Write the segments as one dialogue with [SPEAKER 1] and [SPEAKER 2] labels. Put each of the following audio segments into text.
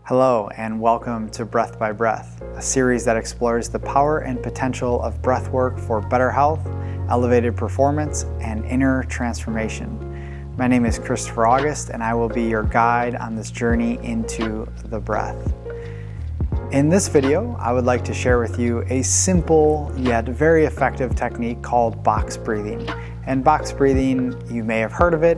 [SPEAKER 1] Hello and welcome to Breath by Breath, a series that explores the power and potential of breathwork for better health, elevated performance, and inner transformation. My name is Christopher August and I will be your guide on this journey into the breath. In this video, I would like to share with you a simple yet very effective technique called box breathing. And box breathing, you may have heard of it,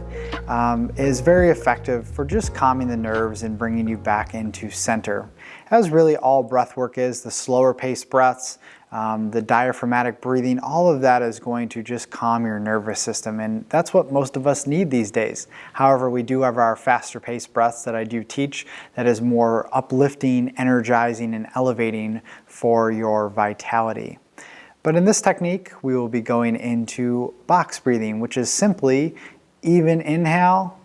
[SPEAKER 1] is very effective for just calming the nerves and bringing you back into center. As really all breath work is, the slower paced breaths, the diaphragmatic breathing, all of that is going to just calm your nervous system, and that's what most of us need these days. However, we do have our faster paced breaths that I do teach that is more uplifting, energizing, and elevating for your vitality. But in this technique, we will be going into box breathing, which is simply even inhale,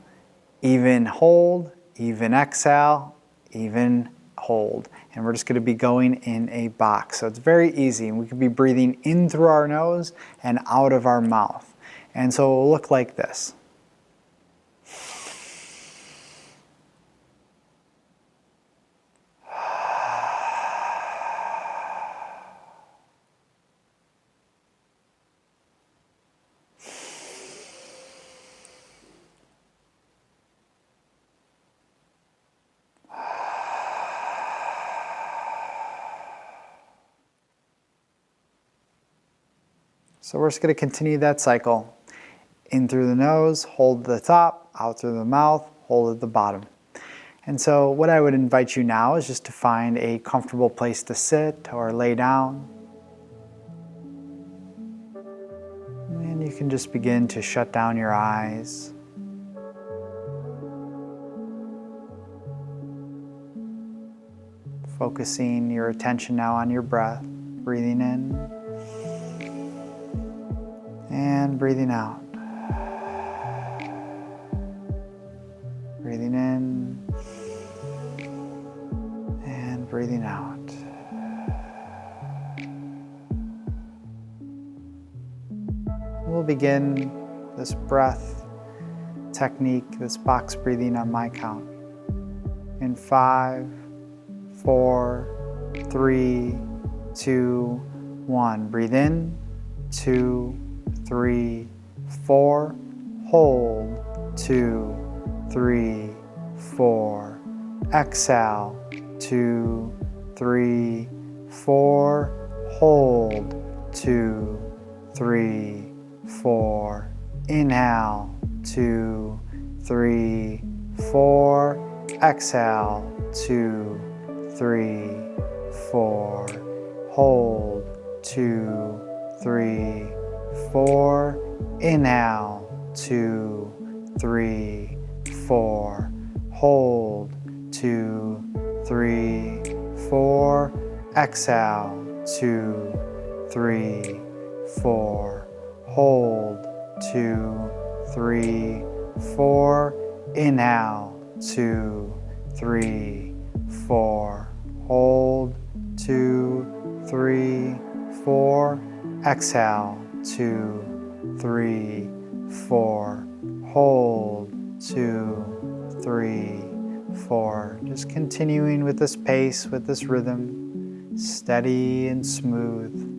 [SPEAKER 1] even hold, even exhale, even hold. And we're just going to be going in a box. So it's very easy. And we could be breathing in through our nose and out of our mouth. And so it will look like this. So we're just going to continue that cycle. In through the nose, hold at the top, out through the mouth, hold at the bottom. And so what I would invite you now is just to find a comfortable place to sit or lay down. And you can just begin to shut down your eyes. Focusing your attention now on your breath, breathing in and breathing out. Breathing in and breathing out. We'll begin this breath technique, this box breathing on my count. In 5, 4, 3, 2, 1. Breathe in, 2, 3, 4, hold, 2, 3, 4, exhale, 2, 3, 4, hold, 2, 3, 4, inhale, 2, 3, 4, exhale, 2, 3, 4, hold, 2, 3, 4, inhale, 2, 3, 4, hold, 2, 3, 4, exhale, 2, 3, 4, hold, 2, 3, 4, inhale, 2, 3, 4, hold, 2, 3, 4, exhale, 2, 3, 4, hold, 2, 3, 4. Just continuing with this pace, with this rhythm, steady and smooth.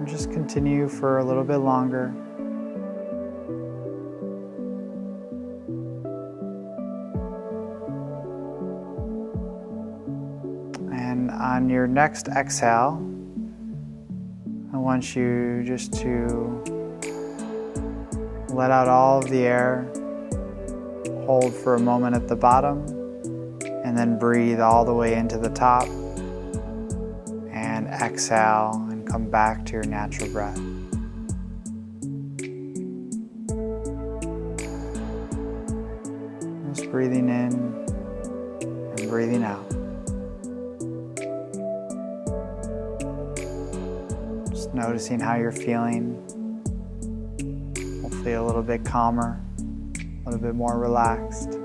[SPEAKER 1] Just continue for a little bit longer. And on your next exhale, I want you just to let out all of the air, hold for a moment at the bottom, and then breathe all the way into the top, and exhale and come back to your natural breath. Just breathing in and breathing out. Just noticing how you're feeling. Hopefully a little bit calmer, a little bit more relaxed.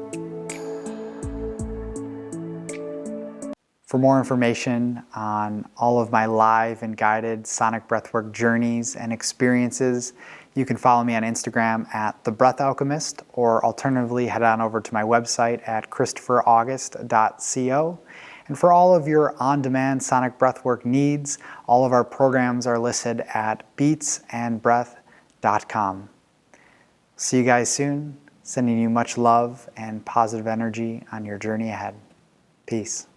[SPEAKER 1] For more information on all of my live and guided sonic breathwork journeys and experiences, you can follow me on Instagram at The Breath Alchemist, or alternatively head on over to my website at christopheraugust.co. And for all of your on-demand sonic breathwork needs, all of our programs are listed at beatsandbreath.com. See you guys soon, sending you much love and positive energy on your journey ahead. Peace.